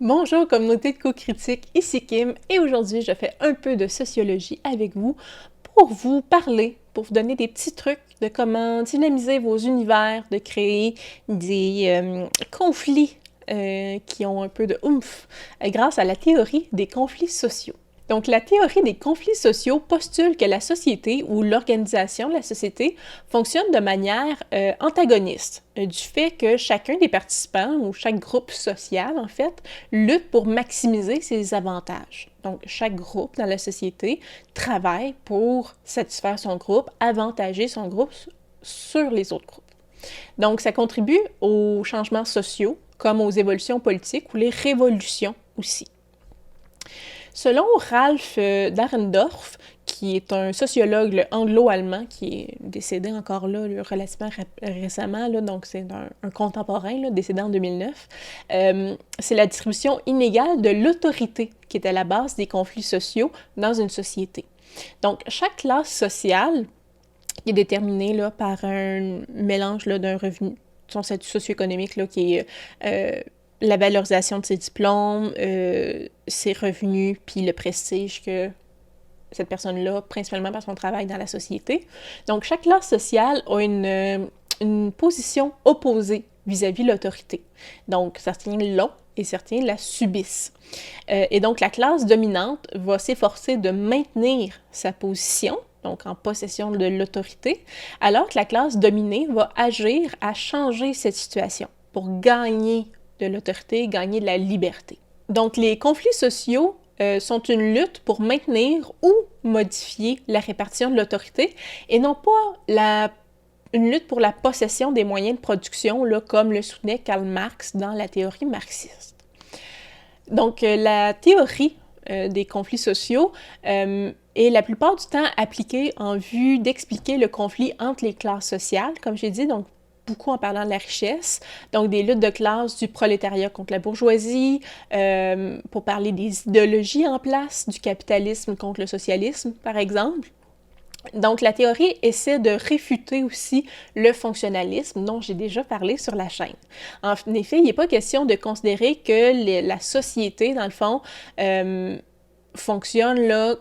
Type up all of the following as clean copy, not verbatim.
Bonjour communauté de co-critique, ici Kim et aujourd'hui je fais un peu de sociologie avec vous pour vous parler, pour vous donner des petits trucs de comment dynamiser vos univers, de créer des conflits qui ont un peu de oomph grâce à la théorie des conflits sociaux. Donc, la théorie des conflits sociaux postule que la société ou l'organisation de la société fonctionne de manière antagoniste, du fait que chacun des participants ou chaque groupe social, en fait, lutte pour maximiser ses avantages. Donc, chaque groupe dans la société travaille pour satisfaire son groupe, avantager son groupe sur les autres groupes. Donc, ça contribue aux changements sociaux, comme aux évolutions politiques ou les révolutions aussi. Selon Ralph Dahrendorf, qui est un sociologue anglo-allemand qui est décédé encore là relativement récemment, là, donc c'est un contemporain là, décédé en 2009, c'est la distribution inégale de l'autorité qui est à la base des conflits sociaux dans une société. Donc, chaque classe sociale est déterminée là, par un mélange là, d'un revenu, son statut socio-économique là, qui est la valorisation de ses diplômes, ses revenus, puis le prestige que cette personne-là, principalement par son travail dans la société. Donc, chaque classe sociale a une position opposée vis-à-vis de l'autorité. Donc, certains l'ont et certains la subissent. Et donc, la classe dominante va s'efforcer de maintenir sa position, donc en possession de l'autorité, alors que la classe dominée va agir à changer cette situation pour gagner de l'autorité, gagner de la liberté. Donc, les conflits sociaux sont une lutte pour maintenir ou modifier la répartition de l'autorité et non pas une lutte pour la possession des moyens de production, là, comme le soutenait Karl Marx dans la théorie marxiste. Donc, la théorie des conflits sociaux est la plupart du temps appliquée en vue d'expliquer le conflit entre les classes sociales, comme j'ai dit, donc beaucoup en parlant de la richesse, donc des luttes de classe du prolétariat contre la bourgeoisie, pour parler des idéologies en place, du capitalisme contre le socialisme, par exemple. Donc, la théorie essaie de réfuter aussi le fonctionnalisme dont j'ai déjà parlé sur la chaîne. En effet, il n'est pas question de considérer que la société, dans le fond, fonctionne là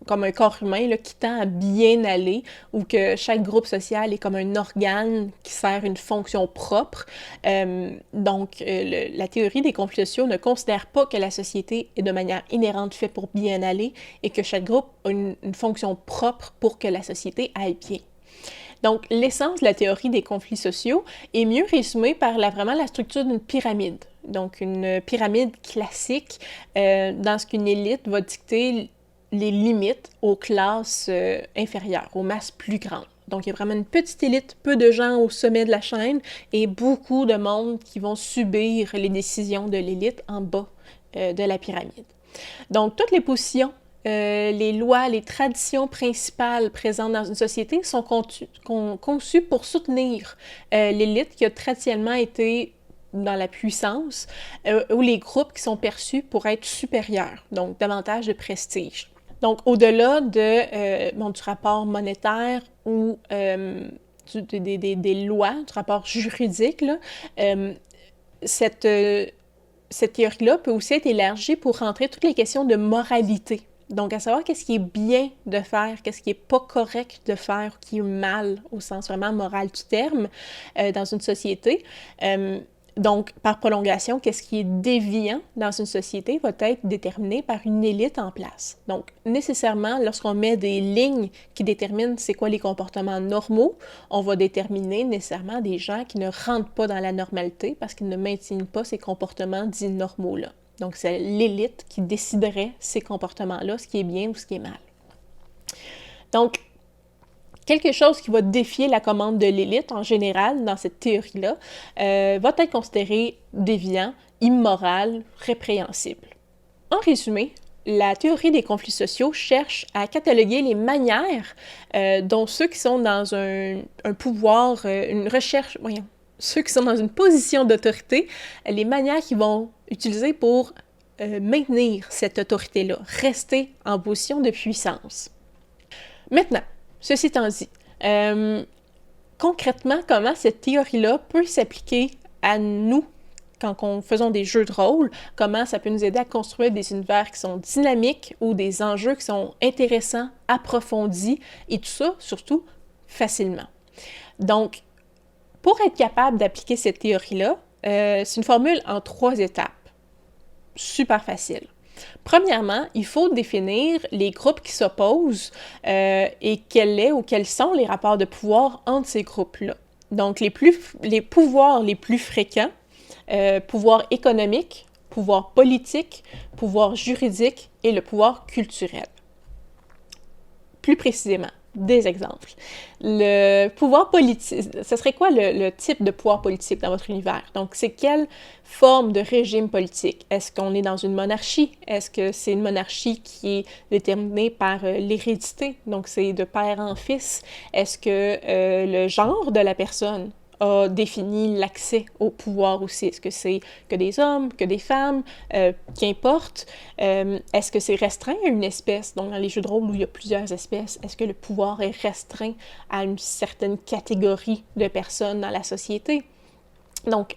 comme un corps humain là, qui tend à bien aller, ou que chaque groupe social est comme un organe qui sert une fonction propre. La théorie des conflits sociaux ne considère pas que la société est de manière inhérente faite pour bien aller et que chaque groupe a une fonction propre pour que la société aille bien. Donc, l'essence de la théorie des conflits sociaux est mieux résumée par vraiment la structure d'une pyramide. Donc, une pyramide classique dans ce qu'une élite va dicter les limites aux classes inférieures, aux masses plus grandes. Donc, il y a vraiment une petite élite, peu de gens au sommet de la chaîne et beaucoup de monde qui vont subir les décisions de l'élite en bas de la pyramide. Donc, toutes les positions, les lois, les traditions principales présentes dans une société sont conçues pour soutenir l'élite qui a traditionnellement été dans la puissance, ou les groupes qui sont perçus pour être supérieurs, donc davantage de prestige. Donc, au-delà du rapport monétaire ou des lois, du rapport juridique, là, cette théorie-là peut aussi être élargie pour rentrer toutes les questions de moralité. Donc, à savoir qu'est-ce qui est bien de faire, qu'est-ce qui est pas correct de faire, qui est mal au sens vraiment moral du terme dans une société. Donc, par prolongation, qu'est-ce qui est déviant dans une société va être déterminé par une élite en place. Donc, nécessairement, lorsqu'on met des lignes qui déterminent c'est quoi les comportements normaux, on va déterminer nécessairement des gens qui ne rentrent pas dans la normalité parce qu'ils ne maintiennent pas ces comportements dits normaux-là. Donc, c'est l'élite qui déciderait ces comportements-là, ce qui est bien ou ce qui est mal. Donc, quelque chose qui va défier la commande de l'élite en général dans cette théorie-là va être considéré déviant, immoral, répréhensible. En résumé, la théorie des conflits sociaux cherche à cataloguer les manières dont ceux qui sont dans un pouvoir, ceux qui sont dans une position d'autorité, les manières qu'ils vont utiliser pour maintenir cette autorité-là, rester en position de puissance. Maintenant, ceci étant dit, concrètement, comment cette théorie-là peut s'appliquer à nous faisons des jeux de rôle, comment ça peut nous aider à construire des univers qui sont dynamiques ou des enjeux qui sont intéressants, approfondis, et tout ça, surtout, facilement. Donc, pour être capable d'appliquer cette théorie-là, c'est une formule en 3 étapes. Super facile. Premièrement, il faut définir les groupes qui s'opposent et quels sont les rapports de pouvoir entre ces groupes-là. Donc, les pouvoirs les plus fréquents, pouvoir économique, pouvoir politique, pouvoir juridique et le pouvoir culturel. Plus précisément, des exemples. Le pouvoir politique, ce serait quoi le type de pouvoir politique dans votre univers? Donc, c'est quelle forme de régime politique? Est-ce qu'on est dans une monarchie? Est-ce que c'est une monarchie qui est déterminée par l'hérédité? Donc, c'est de père en fils. Est-ce que le genre de la personne a défini l'accès au pouvoir aussi? Est-ce que c'est que des hommes, que des femmes, qu'importe? Est-ce que c'est restreint à une espèce? Donc, dans les jeux de rôle où il y a plusieurs espèces, est-ce que le pouvoir est restreint à une certaine catégorie de personnes dans la société? Donc,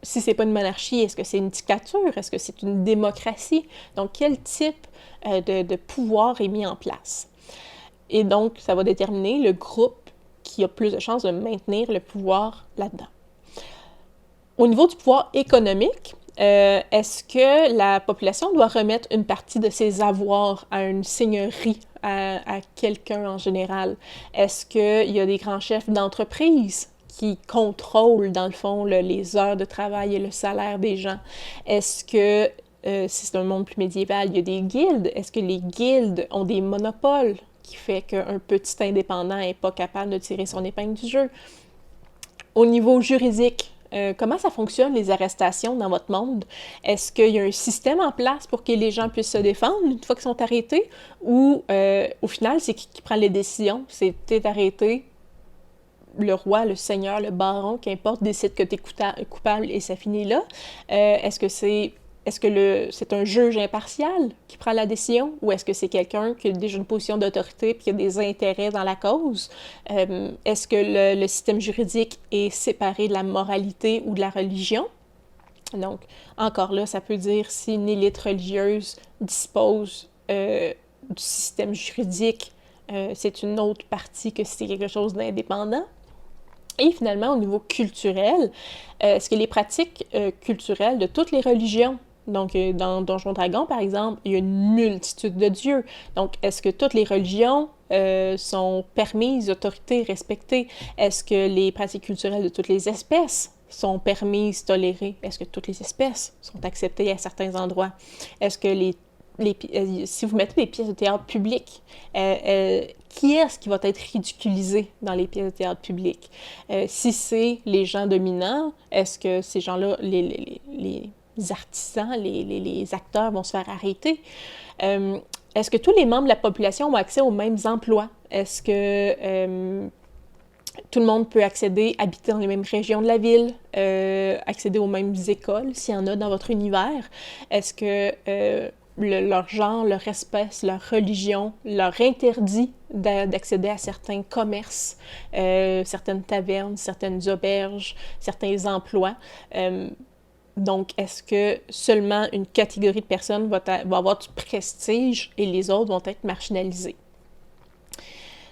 si c'est pas une monarchie, est-ce que c'est une dictature? Est-ce que c'est une démocratie? Donc, quel type de pouvoir est mis en place? Et donc, ça va déterminer le groupe qui a plus de chances de maintenir le pouvoir là-dedans. Au niveau du pouvoir économique, est-ce que la population doit remettre une partie de ses avoirs à une seigneurie, à quelqu'un en général? Est-ce qu'il y a des grands chefs d'entreprise qui contrôlent, dans le fond, les heures de travail et le salaire des gens? Est-ce que, si c'est un monde plus médiéval, il y a des guildes? Est-ce que les guildes ont des monopoles qui fait qu'un petit indépendant n'est pas capable de tirer son épingle du jeu? Au niveau juridique, comment ça fonctionne, les arrestations dans votre monde? Est-ce qu'il y a un système en place pour que les gens puissent se défendre une fois qu'ils sont arrêtés? Ou, au final, c'est qui prend les décisions? C'est t'es arrêté, le roi, le seigneur, le baron, qu'importe, décide que t'es coupable et ça finit là? Est-ce que c'est un juge impartial qui prend la décision ou est-ce que c'est quelqu'un qui a déjà une position d'autorité et qui a des intérêts dans la cause? Est-ce que le système juridique est séparé de la moralité ou de la religion? Donc, encore là, ça peut dire si une élite religieuse dispose du système juridique, c'est une autre partie que si c'est quelque chose d'indépendant. Et finalement, au niveau culturel, est-ce que les pratiques culturelles de toutes les religions, donc dans Donjons Dragons, par exemple, il y a une multitude de dieux. Donc, est-ce que toutes les religions sont permises, autorisées, respectées? Est-ce que les pratiques culturelles de toutes les espèces sont permises, tolérées? Est-ce que toutes les espèces sont acceptées à certains endroits? Est-ce que si vous mettez des pièces de théâtre publiques, qui est-ce qui va être ridiculisé dans les pièces de théâtre publiques? Si c'est les gens dominants, est-ce que ces gens-là, les artisans, les acteurs vont se faire arrêter? Est-ce que tous les membres de la population ont accès aux mêmes emplois? Est-ce que tout le monde peut habiter dans les mêmes régions de la ville, accéder aux mêmes écoles, s'il y en a dans votre univers? Est-ce que leur genre, leur espèce, leur religion leur interdit d'accéder à certains commerces, certaines tavernes, certaines auberges, certains emplois? Donc, est-ce que seulement une catégorie de personnes va avoir du prestige et les autres vont être marginalisées?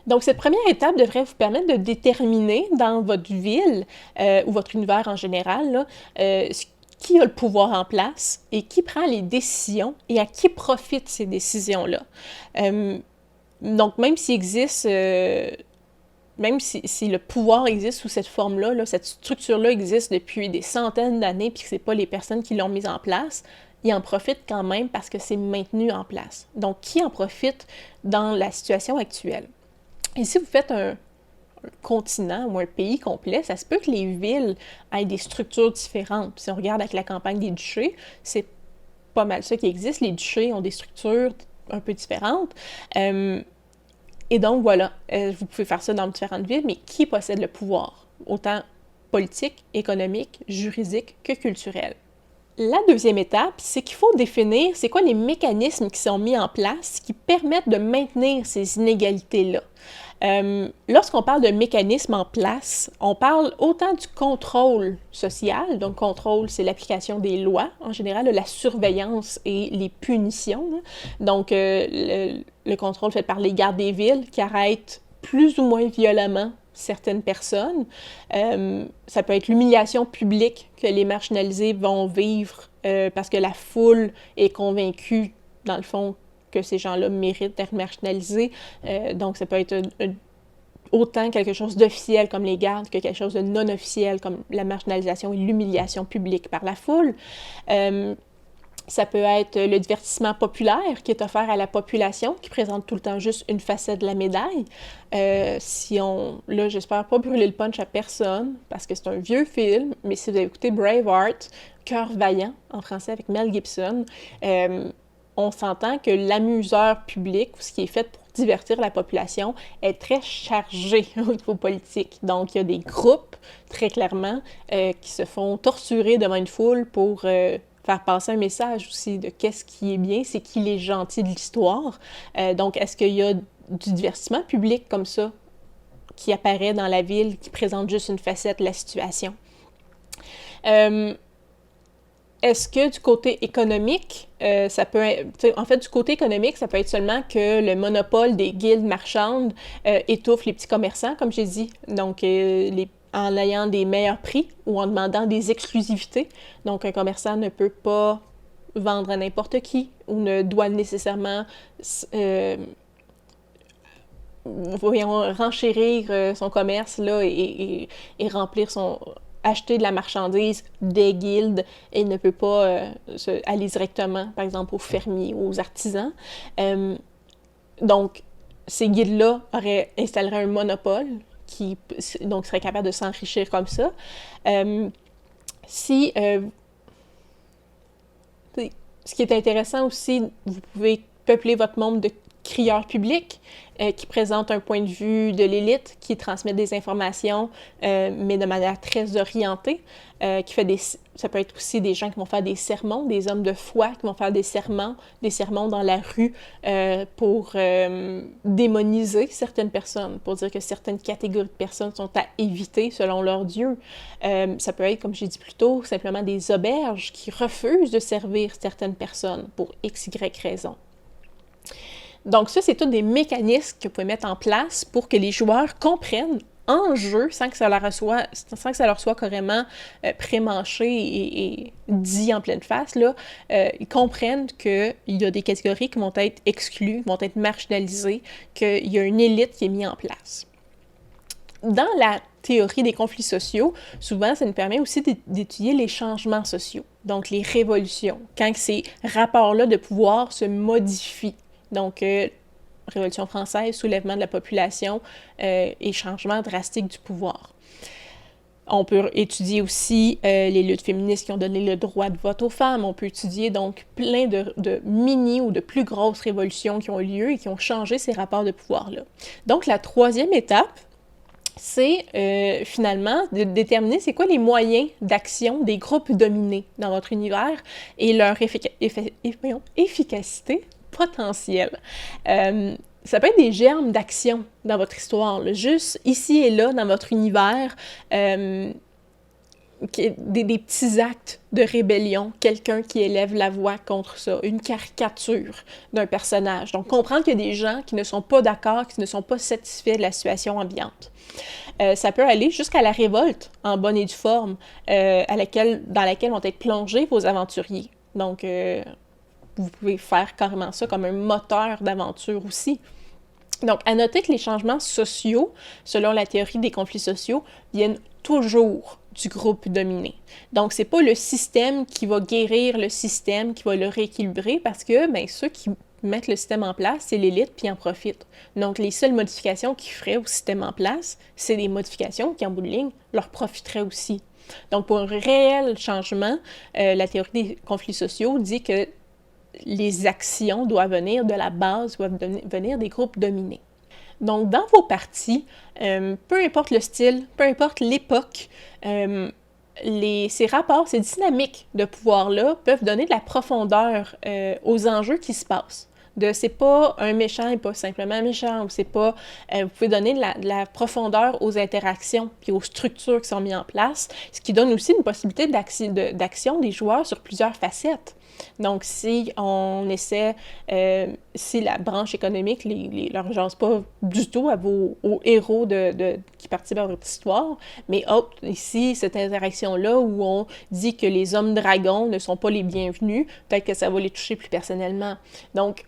Donc, cette première étape devrait vous permettre de déterminer dans votre ville ou votre univers en général, là, qui a le pouvoir en place et qui prend les décisions et à qui profitent ces décisions-là. Donc, même s'il existe, même si le pouvoir existe sous cette forme-là, là, cette structure-là existe depuis des centaines d'années puis que ce n'est pas les personnes qui l'ont mise en place, ils en profitent quand même parce que c'est maintenu en place. Donc, qui en profite dans la situation actuelle? Et si vous faites un continent ou un pays complet, ça se peut que les villes aient des structures différentes. Si on regarde avec la campagne des duchés, c'est pas mal ça qui existe. Les duchés ont des structures un peu différentes. Et donc, voilà, vous pouvez faire ça dans différentes villes, mais qui possède le pouvoir? Autant politique, économique, juridique que culturel. La deuxième étape, c'est qu'il faut définir c'est quoi les mécanismes qui sont mis en place qui permettent de maintenir ces inégalités-là. Lorsqu'on parle de mécanismes en place, on parle autant du contrôle social, donc contrôle, c'est l'application des lois, en général, de la surveillance et les punitions. Là. Donc, le contrôle fait par les gardes des villes qui arrêtent plus ou moins violemment certaines personnes. Ça peut être l'humiliation publique que les marginalisés vont vivre parce que la foule est convaincue, dans le fond, que ces gens-là méritent d'être marginalisés. Donc, ça peut être autant quelque chose d'officiel comme les gardes que quelque chose de non officiel comme la marginalisation et l'humiliation publique par la foule. Ça peut être le divertissement populaire qui est offert à la population, qui présente tout le temps juste une facette de la médaille. Là, j'espère pas brûler le punch à personne, parce que c'est un vieux film, mais si vous avez écouté Braveheart, Cœur vaillant, en français avec Mel Gibson, on s'entend que l'amuseur public, ou ce qui est fait pour divertir la population, est très chargé au niveau politique. Donc, il y a des groupes, très clairement, qui se font torturer devant une foule pour faire passer un message aussi de qu'est-ce qui est bien, c'est qui les gentils de l'histoire. Donc, est-ce qu'il y a du divertissement public comme ça qui apparaît dans la ville, qui présente juste une facette de la situation? Est-ce que du côté économique, ça peut être, en fait, du côté économique, ça peut être seulement que le monopole des guildes marchandes étouffe les petits commerçants, comme j'ai dit, donc en ayant des meilleurs prix ou en demandant des exclusivités. Donc, un commerçant ne peut pas vendre à n'importe qui ou ne doit nécessairement renchérir son commerce là, et remplir acheter de la marchandise des guildes et ne peut pas aller directement, par exemple, aux fermiers ou aux artisans. Donc, ces guildes-là installeraient un monopole qui donc serait capable de s'enrichir comme ça. Ce qui est intéressant aussi, vous pouvez peupler votre monde de crieurs publics qui présentent un point de vue de l'élite, qui transmettent des informations, mais de manière très orientée, ça peut être aussi des gens qui vont faire des sermons, des hommes de foi qui vont faire des sermons dans la rue pour démoniser certaines personnes, pour dire que certaines catégories de personnes sont à éviter selon leur Dieu. Ça peut être, comme j'ai dit plus tôt, simplement des auberges qui refusent de servir certaines personnes pour x, y raison. Donc ça, c'est tous des mécanismes que vous pouvez mettre en place pour que les joueurs comprennent en jeu, sans que ça leur soit carrément prémanché et dit en pleine face, là, ils comprennent qu'il y a des catégories qui vont être exclues, qui vont être marginalisées, qu'il y a une élite qui est mise en place. Dans la théorie des conflits sociaux, souvent, ça nous permet aussi d'étudier les changements sociaux, donc les révolutions, quand ces rapports-là de pouvoir se modifient. Donc, Révolution française, soulèvement de la population et changement drastique du pouvoir. On peut étudier aussi les luttes féministes qui ont donné le droit de vote aux femmes. On peut étudier donc plein de mini ou de plus grosses révolutions qui ont eu lieu et qui ont changé ces rapports de pouvoir-là. Donc, la troisième étape, c'est finalement de déterminer c'est quoi les moyens d'action des groupes dominés dans votre univers et leur efficacité potentielle. Ça peut être des germes d'action dans votre histoire, là, juste ici et là dans votre univers, des petits actes de rébellion, quelqu'un qui élève la voix contre ça, une caricature d'un personnage. Donc, comprendre qu'il y a des gens qui ne sont pas d'accord, qui ne sont pas satisfaits de la situation ambiante. Ça peut aller jusqu'à la révolte en bonne et due forme, dans laquelle vont être plongés vos aventuriers. Donc, vous pouvez faire carrément ça comme un moteur d'aventure aussi. Donc, à noter que les changements sociaux, selon la théorie des conflits sociaux, viennent toujours du groupe dominé. Donc, c'est pas le système qui va guérir le système, qui va le rééquilibrer, parce que ceux qui mettent le système en place, c'est l'élite, puis en profitent. Donc, les seules modifications qu'ils feraient au système en place, c'est des modifications qui, en bout de ligne, leur profiteraient aussi. Donc, pour un réel changement, la théorie des conflits sociaux dit que les actions doivent venir de la base, doivent venir des groupes dominés. Donc, dans vos parties, peu importe le style, peu importe l'époque, ces rapports, ces dynamiques de pouvoir-là peuvent donner de la profondeur aux enjeux qui se passent. c'est pas un méchant et pas simplement un méchant, ou c'est pas... vous pouvez donner de la profondeur aux interactions puis aux structures qui sont mises en place, ce qui donne aussi une possibilité d'action des joueurs sur plusieurs facettes. Donc, si on essaie, si la branche économique leur urgence pas du tout aux héros qui participent à votre histoire, mais hop, ici, cette interaction-là où on dit que les hommes dragons ne sont pas les bienvenus, peut-être que ça va les toucher plus personnellement. Donc,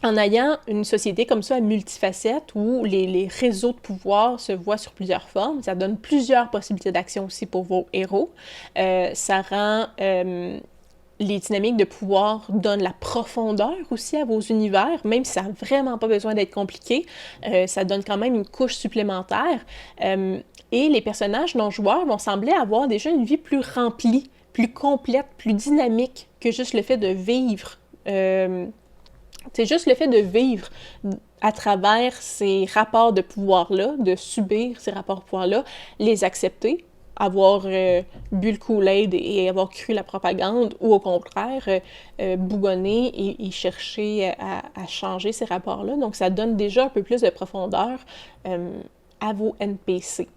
en ayant une société comme ça à multifacettes où les réseaux de pouvoir se voient sur plusieurs formes, ça donne plusieurs possibilités d'action aussi pour vos héros. Ça rend... les dynamiques de pouvoir donnent la profondeur aussi à vos univers, même si ça n'a vraiment pas besoin d'être compliqué, ça donne quand même une couche supplémentaire. Et les personnages non-joueurs vont sembler avoir déjà une vie plus remplie, plus complète, plus dynamique que juste le fait de vivre. C'est juste le fait de vivre à travers ces rapports de pouvoir-là, de subir ces rapports de pouvoir-là, les accepter, avoir bu le Kool-Aid et avoir cru la propagande, ou au contraire, bougonner et chercher à changer ces rapports-là. Donc, ça donne déjà un peu plus de profondeur à vos NPC.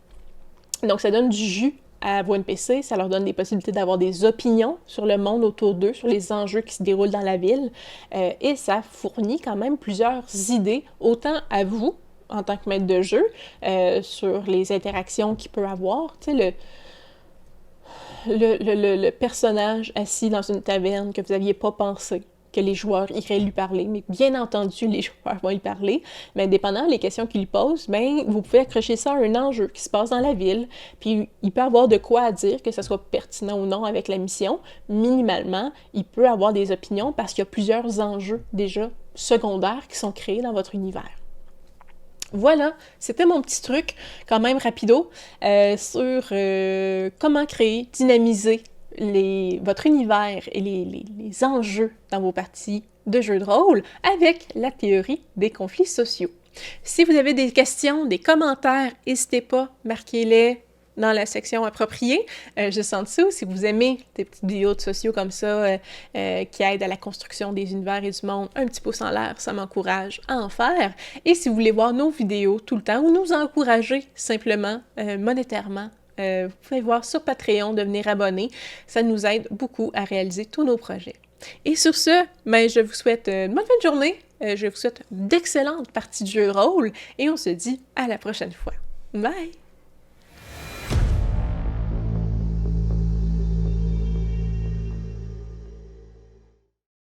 Donc, ça donne du jus à vos NPC, ça leur donne des possibilités d'avoir des opinions sur le monde autour d'eux, sur les enjeux qui se déroulent dans la ville, et ça fournit quand même plusieurs idées, autant à vous, en tant que maître de jeu, sur les interactions qu'il peut avoir. Tu sais, le personnage assis dans une taverne que vous n'aviez pas pensé que les joueurs iraient lui parler, mais bien entendu, les joueurs vont lui parler, mais dépendant des questions qu'il pose, ben vous pouvez accrocher ça à un enjeu qui se passe dans la ville, puis il peut avoir de quoi à dire, que ce soit pertinent ou non avec la mission. Minimalement, il peut avoir des opinions parce qu'il y a plusieurs enjeux déjà secondaires qui sont créés dans votre univers. Voilà, c'était mon petit truc, quand même rapido, sur comment créer, dynamiser votre univers et les enjeux dans vos parties de jeux de rôle avec la théorie des conflits sociaux. Si vous avez des questions, des commentaires, n'hésitez pas, marquez-les dans la section appropriée, juste en dessous. Si vous aimez des petites vidéos de sociaux comme ça qui aident à la construction des univers et du monde, un petit pouce en l'air, ça m'encourage à en faire. Et si vous voulez voir nos vidéos tout le temps ou nous encourager simplement monétairement, vous pouvez voir sur Patreon, devenir abonné. Ça nous aide beaucoup à réaliser tous nos projets. Et sur ce, je vous souhaite une bonne fin de journée. Je vous souhaite d'excellentes parties de jeux de rôle et on se dit à la prochaine fois. Bye!